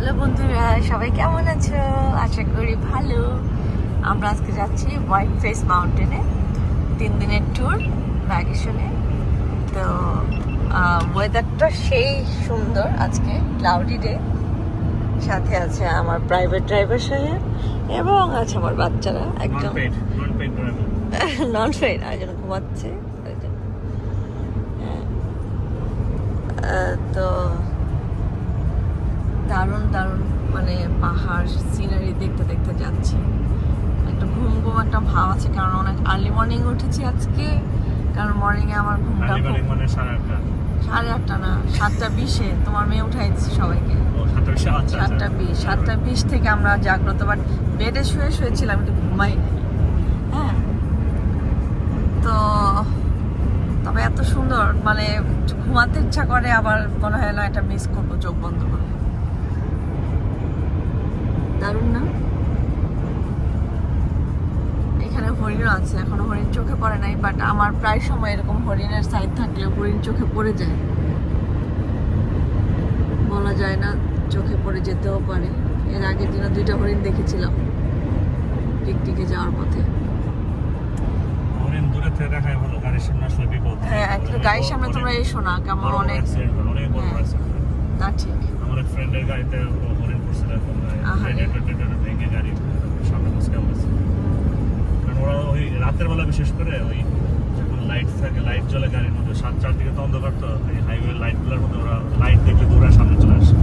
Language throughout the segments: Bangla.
হ্যালো বন্ধুরা, সবাই কেমন আছো? আশা করি ভালো। আমরা আজকে যাচ্ছি হোয়াইট ফেস মাউন্টেনে, 3 দিনের ট্যুর ভ্যাকেশনে। তো ওয়েদারটা সেই সুন্দর, আজকে ক্লাউডি ডে। সাথে আছে আমার প্রাইভেট ড্রাইভার সাহেব এবং আছে আমার বাচ্চারা, একদম নন পেইড। আরেকজন ঘুমাচ্ছে। তো দারুণ দারুণ মানে পাহাড় সিনারি দেখতে দেখতে যাচ্ছি। একটা ঘুম ঘুম একটা ভাব আছে, কারণ অনেক আর্লি মর্নিং উঠেছি আজকে। কারণ মর্নিং এ আমার ঘুমটা 8:30 না, 7:20 তোমার মেয়ে উঠাইছে সবাইকে। 7:20 থেকে আমরা জাগ্রত, বাট বেডে শুয়েছিলাম, কিন্তু ঘুমাই নাই। হ্যাঁ, তো তবে এত সুন্দর, মানে ঘুমাতে ইচ্ছা করে, আবার মনে হয় না এটা মিস করবো চোখ বন্ধ করে। দারুণ না? এখানে হরিণ আছে, এখনো হরিণ চোখে পড়ে নাই, বাট আমার প্রায় সময় এরকম হরিণের সাইড থাকলে হরিণ চোখে পড়ে যায়। বলা যায় না, চোখে পড়ে যেতেও পারে। এর আগের দিনে 2টা হরিণ দেখেছিলাম টিকটিকে যাওয়ার পথে। হ্যাঁ, একটা গাড়ির সামনে তোমরা এসো না, কেমন অনেক। তা ঠিক। আমার এক ফ্রেন্ডের গাড়িতে হরিণ পড়ছিল, ভেঙে গাড়ি সামনে মুসকে বসে। কারণ ওরা ওই রাতের বেলা বিশেষ করে ওই যখন লাইট থাকে, লাইট জ্বলে গাড়ির মধ্যে, 7-4 দিকে তো অন্ধকার, তো এই হাইওয়ে লাইটগুলোর মধ্যে ওরা লাইট দেখলে দৌড়ায় সামনে চলে আসে।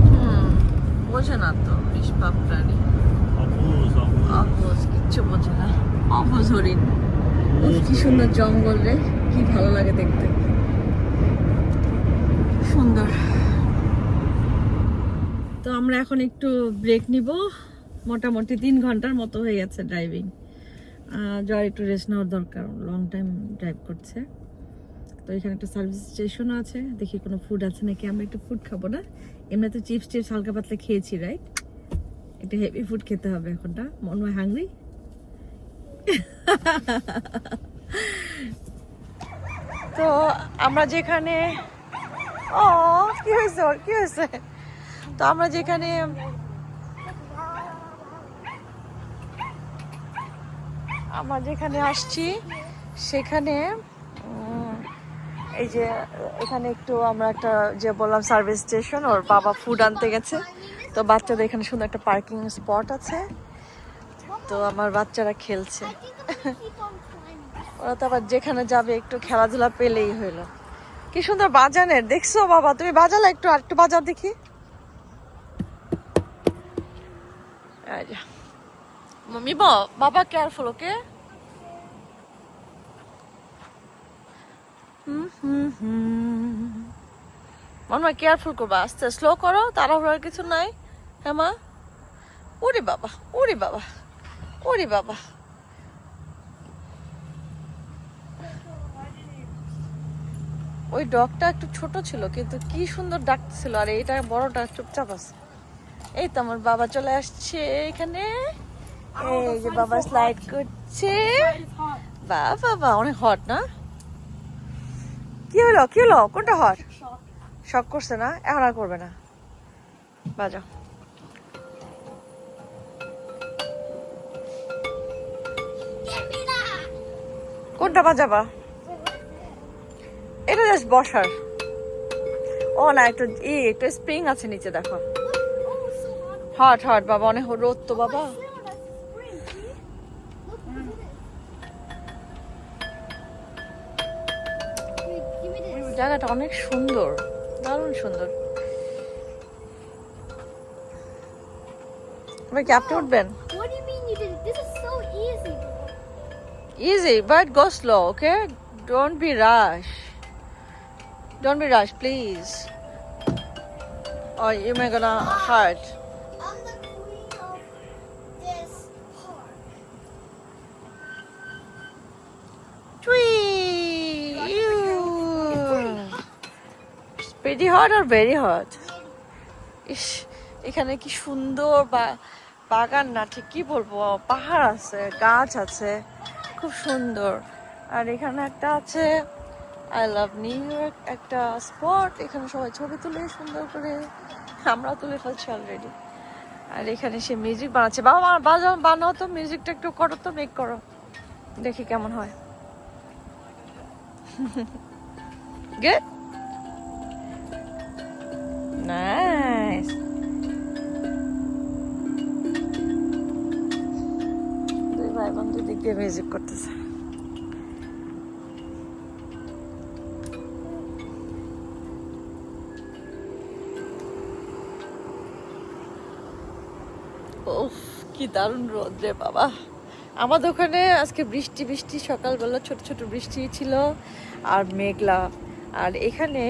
বোঝে না তো নিষ্পাপ প্রাণী। অবুঝ, কিচ্ছু বোঝে না। অবুঝ হরিণ। কি সুন্দর জঙ্গল রে, কি ভালো লাগে দেখতে, সুন্দর। তো আমরা এখন একটু ব্রেক নিব, মোটামুটি 3 ঘন্টার মতো হয়ে গেছে ড্রাইভিং। জয় একটু রেস্ট নেওয়ার দরকার, লং টাইম ড্রাইভ করছে। তো এখানে একটা সার্ভিস স্টেশনও আছে, দেখি কোনো ফুড আছে নাকি। আমরা একটু ফুড খাবো না, এমনি তো চিপস হালকা পাতলা খেয়েছি, রাইট? একটু হেভি ফুড খেতে হবে এখনটা, মন হয় হাংরি। তো আমরা যেখানে, কি হয়েছে ওর, কি হয়েছে? তো আমরা যেখানে আসছি সেখানে এই যে এখানে একটু আমরা একটা যে বললাম সার্ভিস স্টেশন, ওর বাবা ফুড আনতে গেছে। তো বাচ্চাদের এখানে সুন্দর একটা পার্কিং স্পট আছে, তো আমার বাচ্চারা খেলছে। ওরা তো আবার যেখানে যাবে একটু খেলাধুলা পেলেই হইলো। কি সুন্দর বাজানের, দেখছো বাবা? তুমি বাজালে একটু, আর একটু বাজাও দেখি। মম্মি বাবা কেয়ারফুল, ওকে? মনে হয় কেয়ারফুল করবা, আস্তে স্লো করো, তাড়াহুড়ার কিছু নাই। হ্যাঁ মা? ওরে বাবা, ওরে বাবা, ওরে বাবা। ওই ডগটা একটু ছোট ছিল, কিন্তু কি সুন্দর ডাকছিল, আর এটা বড়টা চুপচাপ আছে। এই তো আমার বাবা চলে আসছে এখানে। এই যে বাবা স্লাইড করছে। বাবা অনেক হট না? কি হলো, কি হলো? কোনটা হট? শক করছে না? এখন আর করবে না। বাজাও। কোনটা বাজাবা? এটা জাস্ট বসার। ও না, একটু একটু স্প্রিং আছে নিচে, দেখো। হট হট বাবা, অনেক রোদ তো বাবা। জায়গাটা অনেক সুন্দর, দারুণ সুন্দর। কি আপনি উঠবেন? Easy, but go slow, okay? Don't be rush. Don't be rush, please. Or you may gonna hurt. I'm the queen of this park. Tweet! It's pretty hot or very hot? ইস, এখানে কি সুন্দর বাগান না, ঠিক কি বলবো, পাহাড় আছে, গাছ আছে, খুব সুন্দর। আর এখানে একটা আছে আই লাভ নিউ ইয়র্ক একটা স্পট, এখানে সবাই ছবি তুলে সুন্দর করে, আমরা তুলে ফেলছি অলরেডি। আর এখানে সে মিউজিক বানাচ্ছে। বাবা মা বানাও তো, মিউজিকটা একটু করো তো, মেক করো, দেখি কেমন হয়। Good, nice. দুই ভাই বোন দুই দিক দিয়ে মিউজিক করতেছে। উফ, কি দারুণ রোদ রে বাবা। আমাদের ওখানে আজকে বৃষ্টি বৃষ্টি, সকালবেলা ছোট ছোট বৃষ্টি ছিল আর মেঘলা, আর এখানে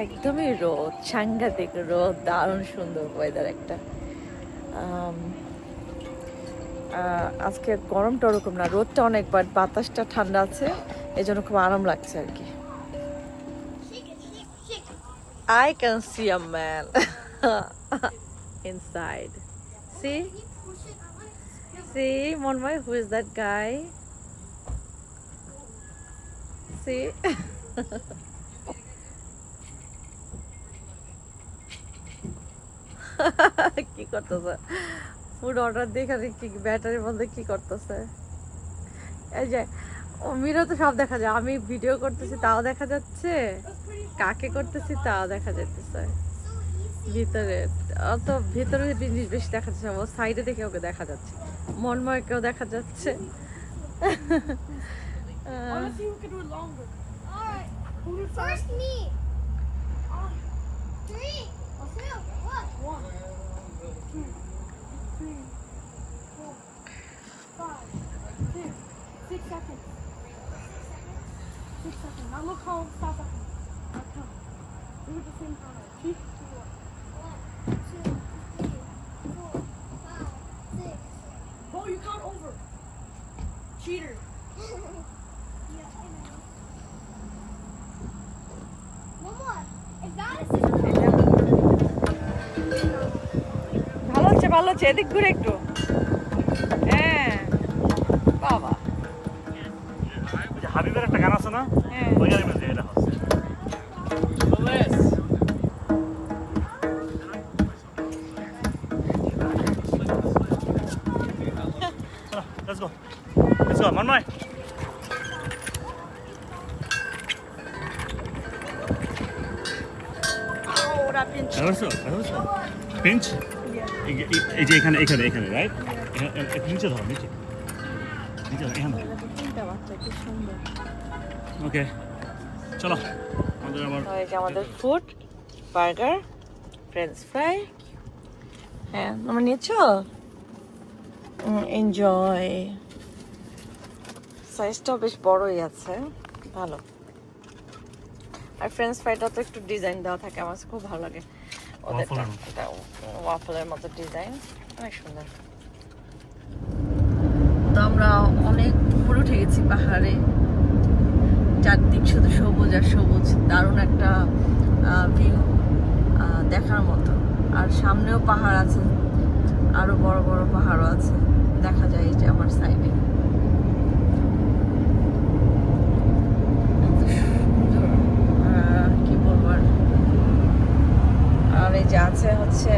একদমই রোদ, সাংঘাতিক রোদ, দারুণ সুন্দর ওয়েদার একটা। আজকে গরমটা ওরকম না, রোদটা অনেক, বাট বাতাসটা ঠান্ডা আছে, এই জন্য খুব আরাম লাগছে আর কি। I can see a man inside. See? See, Monmay, who is that guy? See? কি করতেছে? ফুড অর্ডার দিয়ে এখানে কি ব্যাটারির মধ্যে কি করতেছে? এই যে ও মিরো তো সব দেখা যায়, আমি ভিডিও করতেছি তাও দেখা যাচ্ছে, কাকে করতেছি তাও দেখা যাচ্ছে। ভিতরে অত ভিতরে জিনিস বেশি দেখা যাচ্ছে, ও সাইডে দেখে ওকে দেখা যাচ্ছে, মনময়কেও দেখা যাচ্ছে। First me. 3, 2, 1. 2, 3, 4, 5, 6, 6 seconds. 6 seconds. Now look how fast I can. I count. Do it the same time. 3, 2, 1, 2, 3, 4, 5, 6. Oh, you count over. Cheater. Yeah, I know. One more. If that is ভালো হচ্ছে, ভালো হচ্ছে, এদিক ঘুরে একটু। হ্যাঁ বাবা, হাবিবের একটা গান আছে না, হ্যাঁ ওই গানের মধ্যে এটা হচ্ছে। Let's go. Let's go, Manmay. ওরা পিঞ্চ। পিঞ্চ এই যে এখানে এখানে এখানে রাইট, নিচে ধরো, নিচে নিচে ধরো, এখানে তিনটা বাচ্চা, কি সুন্দর। ওকে চলো আমাদের আবার তো এই যে আমাদের ফুড, বার্গার, ফ্রেঞ্চ ফ্রাই। হ্যাঁ তোমরা নিয়েছো? এনজয়। সাইজটাও বেশ বড়ই আছে, ভালো। আর ফ্রেঞ্চ ফ্রাইটা তো একটু ডিজাইন দেওয়া থাকে, আমার কাছে খুব ভালো লাগে ওদেরটা। এটা ওয়াফলের মতো ডিজাইন, অনেক সুন্দর। তো আমরা অনেক উপরে উঠে গেছি পাহাড়ে, চারদিক শুধু সবুজ আর সবুজ, দারুণ একটা ভিউ দেখার মতো। আর সামনেও পাহাড় আছে, আরো বড় বড় পাহাড়ও আছে, দেখা যায় এই যে আমার সাইডে। কি বলবো আর এই যে আছে হচ্ছে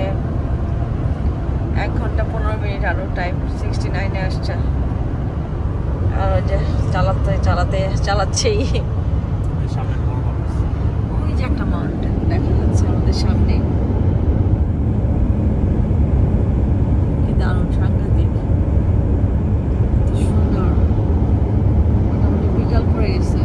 1 ঘন্টা 15 মিনিট আরো টাইম, 69-এ আসছে। আর ওই যে চালাচ্ছেই। সামনে বড় মানুষ। ওই যে একটা মাউন্টেন দেখা যাচ্ছে আমাদের সামনে, কি দারুণ, সাংঘাতিক, সুন্দর। মোটামুটি বিকাল পড়ে গেছে।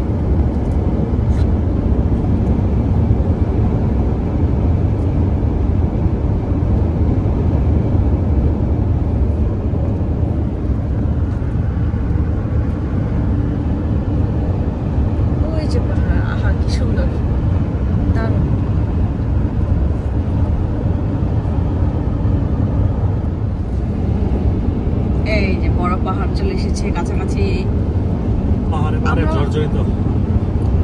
পাহাড় চলে এসেছে কাছাকাছি,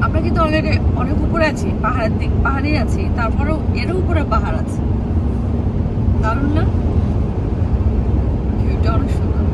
আমরা কিন্তু অলরেডি অনেক উপরে আছি, পাহাড়েই আছি, তারপরেও এর উপরে পাহাড় আছে, দারুণ না? ভিউটা অনেক সুন্দর।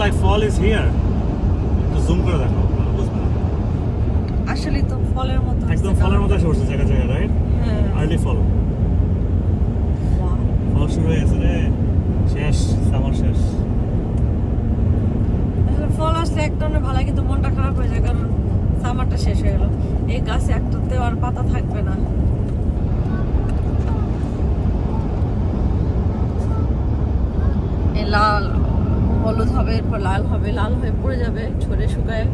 like fall is here. একটু জুম করে দেখো বুঝবে না। আসলে তো ফলের মতো একদম ফলের মতো এসে পড়ছে জায়গা জায়গা, রাইট? হ্যাঁ আর্লি ফল। ফল শুরু হয়ে গেছে রে, শেষ, সামার শেষ। আসলে ফল আসলে এক ধরনের ভালো, কিন্তু মনটা খারাপ হয়ে যায় কারণ সামারটা শেষ হয়ে গেল। এই গাছে একটাতেও আর পাতা থাকবে না। এই লাল হলুদ হবে, এরপর লাল হবে, লাল হয়ে পড়ে যাবে, ঝরে শুকায়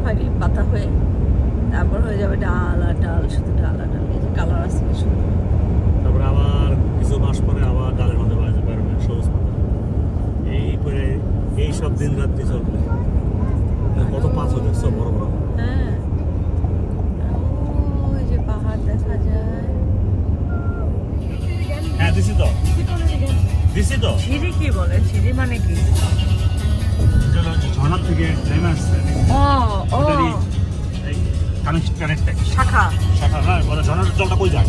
ফাইলি পাতা হয়ে, তারপর হয়ে যাবে ডাল আর ডাল, শুধু ডাল আর ডাল। এই যে কালার আছে কি সুন্দর। তারপরে আবার কিছু মাস পরে আবার ডালের মধ্যে বেরোবে সবুজ পাতা। এই করে এই সব দিন রাত্রি চলবে। কত পাথর দেখছো বড় বড়। হ্যাঁ ওই যে পাহাড় দেখা যায়। হ্যাঁ দিছি তো, দিছি তো। ঝিরি কি বলে? ঝিরি মানে কি? যেটা হচ্ছে ঝর্ণার থেকে নেমে আসছে। ও ও ওটারই এই কানেক্টেড শাখা। শাখা। হ্যাঁ, বলে ঝর্ণার জলটা কই যায়,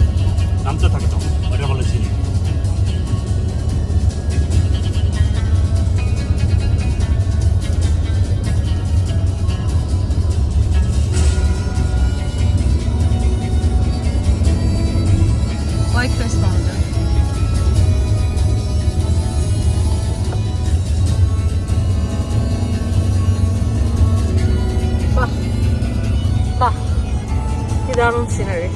নামতে থাকে তো, ওটা বলে ঝিরি। White Face Mountain. বাহ বাহ, কি দারুণ সিনারি।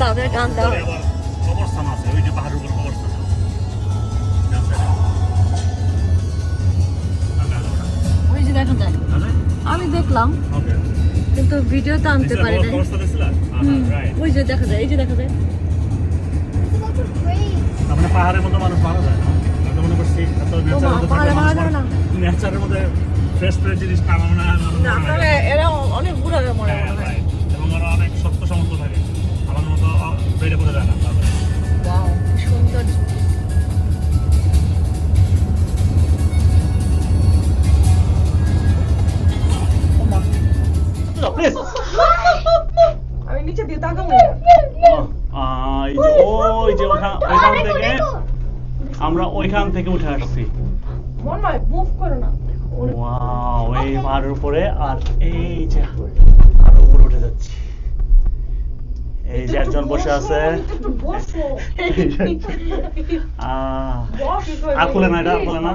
তাদের গান দেওয়া পরে আবার কবরস্থান আছে, ওই যে পাহাড়ের উপর কবরস্থান আছে। ডান সাইডে। ওই যে দেখা যায়, আমি দেখলাম ওকে। কিন্তু ভিডিওতে আনতে পারি না। কবরস্থানে ছিলাম? রাইট। ওই যে দেখা যায়, এই যে দেখা যায়। মানে পাহাড়ের মধ্যে মানুষ মারা যায় না। আমি মনে করছি এত পাহাড়ে মারা যাবে না। নেচারের মধ্যে ফ্রেশ ফ্রেশ জিনিস খাওয়া না। না আসলে এরা অনেক বুড়ারে মরে হ্যাঁ, মনে হয়। right. এবং ওরা অনেক শক্ত সমর্থ থাকে, আমাদের মতো বেড়ে পড়ে যায় না। ওয়াও, কি সুন্দর। প্লিজ। আমি নিচে দিয়ে তাকাবো। ওই যে ওইখান থেকে আমরা ওইখান থেকে উঠে আসছি। মন নয়, মুভ করো না। ওয়াও, এই পাহাড়ের উপরে, আর এই যে আরো উপরে উঠে যাচ্ছি। এই যে একজন বসে আছে। আর খুলে না, এটা আর খুলে না,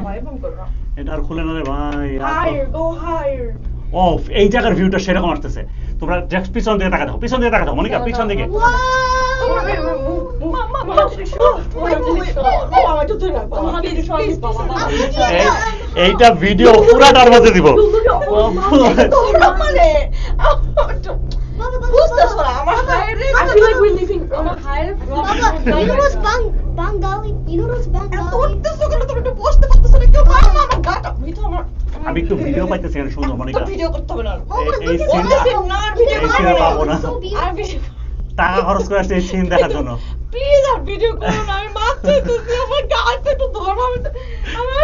এটা আর খুলে না রে ভাই। ও, এই জায়গার ভিউটা সেরকম আসতেছে। তোমরা জাস্ট পিছন দিকে তাকা দাও, পিছন দিকে তাকা দাও মনিকা, পিছন দিকে। এইটা ভিডিও পুরাটার মধ্যে দিব। আমি একটু ভিডিও পাইতেছি না সুন্দর মনিকা। এই সিন পাবো না, টাকা খরচ করে আসছে এই সিন দেখার জন্য। প্লিজ আর ভিডিও করো না, আমি মারতে চাইছি, আমার গালটা একটু ধরো। আমি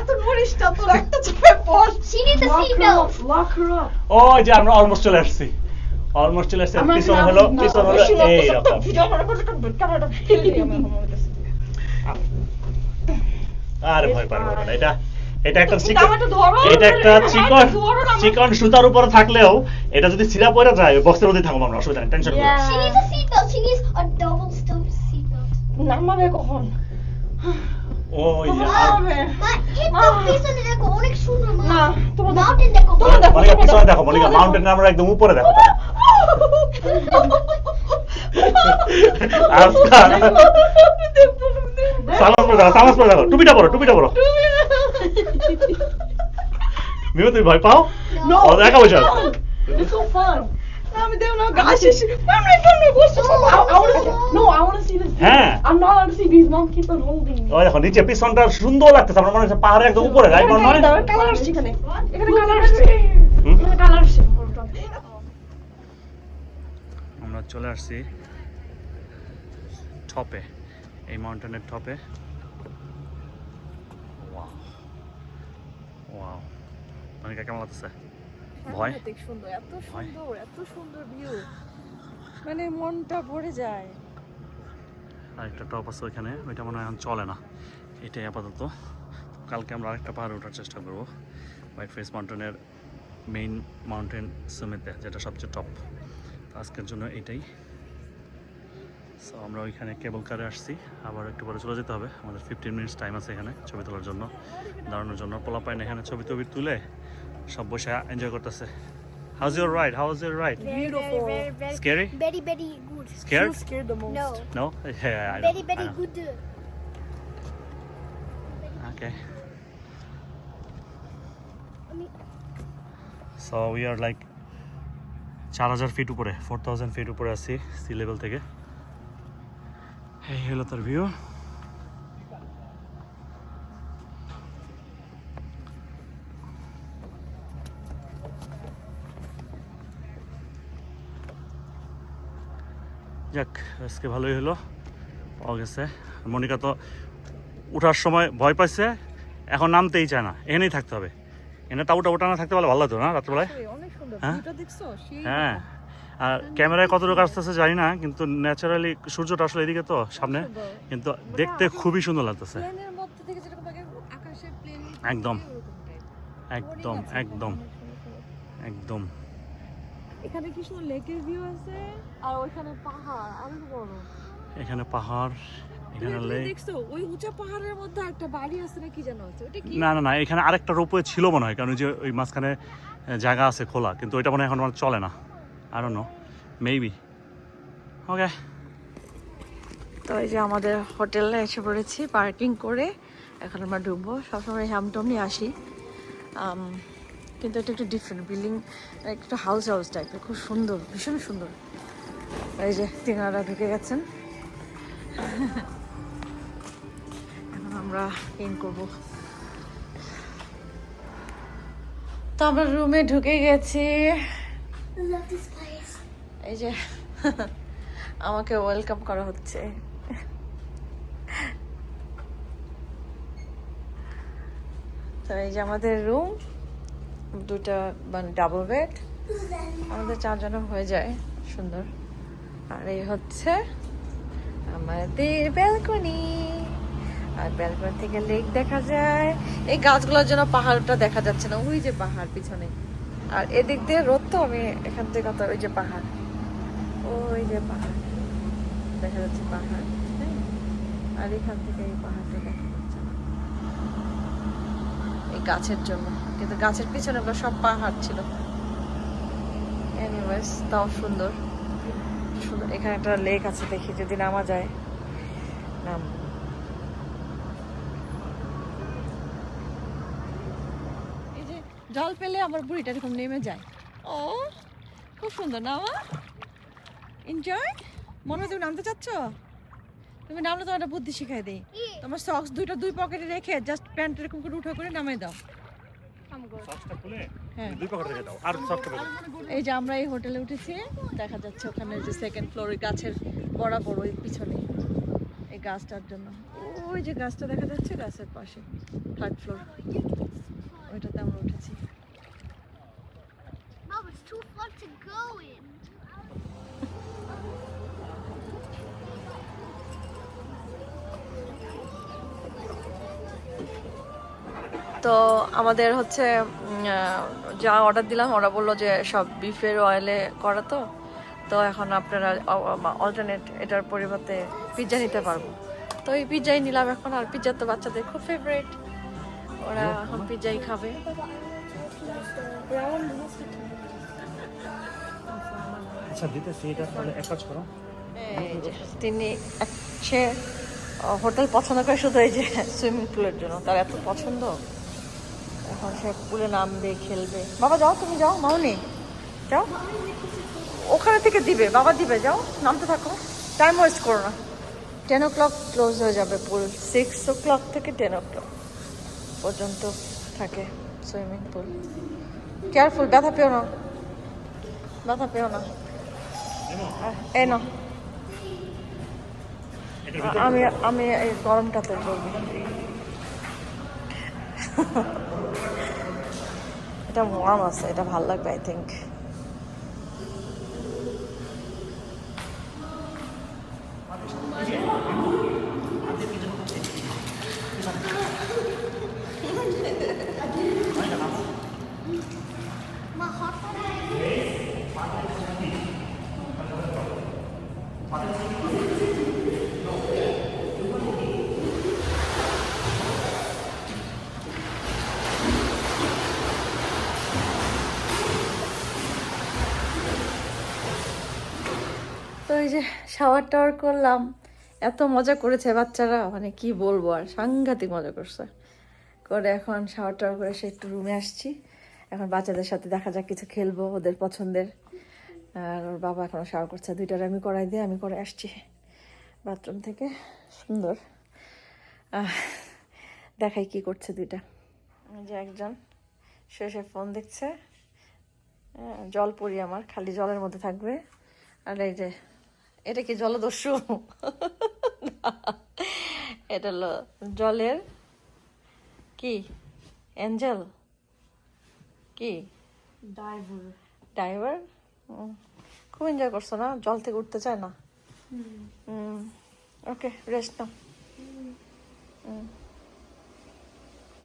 এত নরিশটা তোর একটা চাপে পড়। She needs a seatbelt. Lock her up. ওই যে আমরা অলমোস্ট চলে আসছি, অলমোস্ট চলে আসছি। পিছন হলো এই রকম। আরে ভয় পারবো না, এটা একটা চিকন, এটা একটা চিকন সুতার উপরে থাকলেও এটা যদি ছিঁড়া পড়ে যায় বক্সের মধ্যে থাকবো আমরা, অসুবিধা নেই, টেনশন করো না। She needs a seatbelt. She needs a double stuffed seatbelt. নামাবে কখন? ওই যে পিছনে দেখো অনেক সুন্দর না, তোমার মাউন্টেন দেখো। মনিকা পিছনে দেখো, মনিকা মাউন্টেন আমরা একদম উপরে দেখো। আচ্ছা, সালাম করে দেখো, টুপিটা পরো। মিও তুমি ভয় পাও? ও দেখা বসে। It's so fun. আমি দেব না গাছ এসে। No, I want to see this. হ্যাঁ, I'm not allowed to see these. Mom, keep on holding me. ওই দেখো নিচে পিছনটা সুন্দর লাগতেছে, আমার মনে হচ্ছে পাহাড়ে একদম উপরে, রাইট মনে হয়? কালার আসছে এখানে। এখানে কালার আসছে। এখানে কালার আসছে। আমরা চলে আসছি টপে, এই মাউন্টেনের টপে। ওয়াও ওয়াও, মনিকা কেমন লাগতেছে? ভয়? এত সুন্দর ভিউ, মানে মনটা ভরে যায়। আর একটা টপ আছে ওইখানে, ওইটা মনে হয় এখন চলে না, এটাই আপাতত। কালকে আমরা আরেকটা পাহাড়ে ওঠার চেষ্টা করবো, হোয়াইট ফেস মাউন্টেনের মেইন মাউন্টেন সুমিতে, যেটা সবচেয়ে টপ। আজকের জন্য এটাই। সো আমরা ওইখানে কেবল কারে আসছি, আবার একটু পরে চলে যেতে হবে। আমাদের 15 মিনিটস টাইম আছে এখানে ছবি তোলার জন্য, দাঁড়ানোর জন্য। পোলা পাইন এখানে ছবি টবি তুলে সব বসে এনজয় করতেছে। How's your ride? How's your ride? Beautiful. Scary? Very, very good. Scared? You scared the most. No. No? Yeah, I know. Very, I very know. good. Okay. I mean, So we are like 4000 fit উপরে, 4000 ফিট উপরে আছি সি লেভেল থেকে। এই হলো তার ভিউ। যাক, আজকে ভালোই হলো, পাওয়া গেছে। মনিকা তো উঠার সময় ভয় পাইছে, এখন নামতেই চায় না, এখানেই থাকতে হবে। এনে তা ওটা না থাকতে পারলে ভালো লাগতো না রাত্রেবেলায়। অনেক সুন্দর হ্যাঁ? ভিউটা দেখছো? সেই হ্যাঁ, আর ক্যামেরায় কতটুকু আসতেছে জানি না, কিন্তু ন্যাচারালি সূর্যটা আসলে এদিকে তো সামনে, সুন্দর। কিন্তু দেখতে খুবই সুন্দর লাগতেছে। প্লেনের মধ্যে থেকে যেরকম লাগে, আকাশের প্লেন একদম একদম একদম একদম। এখানে কি সুন্দর লেকের ভিউ আছে, আর ওইখানে পাহাড় অনেক বড়। এখানে পাহাড়, এখানে লেক। দেখছো ওই উঁচা পাহাড়ের মধ্যে একটা বাড়ি আছে না, কি জানো আছে ওটা কি? না না না, এখানে আরেকটা রোপওয়ে ছিল মনে হয়, কারণ ওই যে ওই মাঝখানে জায়গা আছে খোলা, কিন্তু ওইটা মনে হয় এখন মানে চলে না। I don't know, maybe. Okay, তো এই যে আমাদের হোটেলে এসে পড়েছি পার্কিং করে, এখন আমরা ঢুকবো। সবসময় হ্যামটম নিয়ে আসি, কিন্তু এটা একটু ডিফারেন্ট বিল্ডিং, একটু হাউস টাইপের, খুব সুন্দর, ভীষণ সুন্দর। এই যে তিনারা ঢুকে গেছেন, এখন আমরা ইন করবো। তো আমরা রুমে ঢুকে গেছি। I love this place. এই যে আমাকে ওয়েলকাম করা হচ্ছে। তো এই যে আমাদের রুম, দুটা মানে ডাবল বেড, আমাদের 4 জনের হয়ে যায়, সুন্দর। আর এই হচ্ছে আমাদের ব্যালকনি, আর ব্যালকনি থেকে লেক দেখা যায়। এই গাছগুলোর জন্য পাহাড়টা দেখা যাচ্ছে না, ওই যে পাহাড় পিছনে। আর এদিক দিয়ে রোদ, তো আমি এখান থেকে কত, ওই যে পাহাড়, ওই যে পাহাড় দেখা যাচ্ছে, পাহাড়। হ্যাঁ, আর এখান থেকে এই পাহাড়টা দেখা যাচ্ছে না এই গাছের জন্য, কিন্তু গাছের পিছনে ওগুলো সব পাহাড় ছিল। এনিওয়েজ, তাও সুন্দর সুন্দর। এখানে একটা লেক আছে, দেখি যদি নামা যায়। নাম এই যে জল পেলে আমার বুড়িটা এরকম নেমে যায়। ও খুব সুন্দর না? আমার এনজয়। মনে হয় তুমি নামতে চাচ্ছ? তুমি নামলে তোমার একটা বুদ্ধি শিখাই দেই। তোমার সক্স দুই পকেটে রেখে জাস্ট প্যান্ট এরকম করে উঠা করে নামাই দাও। সক্সটা খুলে হ্যাঁ, দুই পকেটে রেখে দাও, আর সক্সটা বের করো। এই যে আমরা এই হোটেলে উঠেছি, দেখা যাচ্ছে ওখানে যে সেকেন্ড ফ্লোর, ওই গাছের বরাবর ওই পিছনে এই গাছটার জন্য, ওই যে গাছটা দেখা যাচ্ছে গাছের পাশে, 3rd ফ্লোর, ওইটাতে আমরা উঠেছি। Mom, it's too fun to go in. তো আমাদের হচ্ছে যা অর্ডার দিলাম, ওরা বললো যে সব বিফের অয়েলে করা, তো এখন আপনারা অল্টারনেট এটার পরিবর্তে পিৎজা নিতে পারবো। তো এই পিৎজাই নিলাম এখন, আর পিৎজা তো বাচ্চাদের খুব ফেভারিট, ওরা এখন পিৎজাই খাবে। আচ্ছা দিতেছি, এটা তাহলে এক কাজ করো। এই যে তিনি সে হোটেল পছন্দ করে শুধু এই যে সুইমিং পুলের জন্য, তার এত পছন্দ, এখন সে পুলে নামবে, খেলবে। বাবা যাও, তুমি যাও, মাউনি যাও, ওখানে থেকে দিবে, বাবা দিবে, যাও নামতে থাকো, টাইম ওয়েস্ট করো না। 10 o'clock ক্লোজ হয়ে যাবে পুল, 6 o'clock থেকে 10 o'clock পর্যন্ত থাকে সুইমিং পুল। কেয়ারফুল, ব্যথা পেও না, ব্যথা পেও না। এই না, আমি এই গরমটাতে করবো। এটা ওয়ার্ম আছে, এটা ভালো লাগবে আই থিঙ্ক। তো এই যে শাওয়ার টাওয়ার করলাম, এত মজা করেছে বাচ্চারা, মানে কি বলবো, আর সাংঘাতিক মজা করছে। করে এখন শাওয়ার টাওয়ার করে সে একটু রুমে আসছি। এখন বাচ্চাদের সাথে দেখা যাক কিছু খেলবো ওদের পছন্দের। আর ওর বাবা এখনো শাওয়ার করছে, দুইটার আমি করাই দিয়ে আমি করে আসছি বাথরুম থেকে। সুন্দর দেখাই কি করছে দুইটা। এই যে একজন শেষে ফোন দেখছে, জল পরি আমার খালি জলের মধ্যে থাকবে। আর এই যে এটা কি জলদস্যু? এটা হলো জলের কি অ্যাঞ্জেল, কি Diver. ডাইভার। খুব এনজয় করছো না? জল থেকে উঠতে চায় না। ওকে, রেস্ট নাও।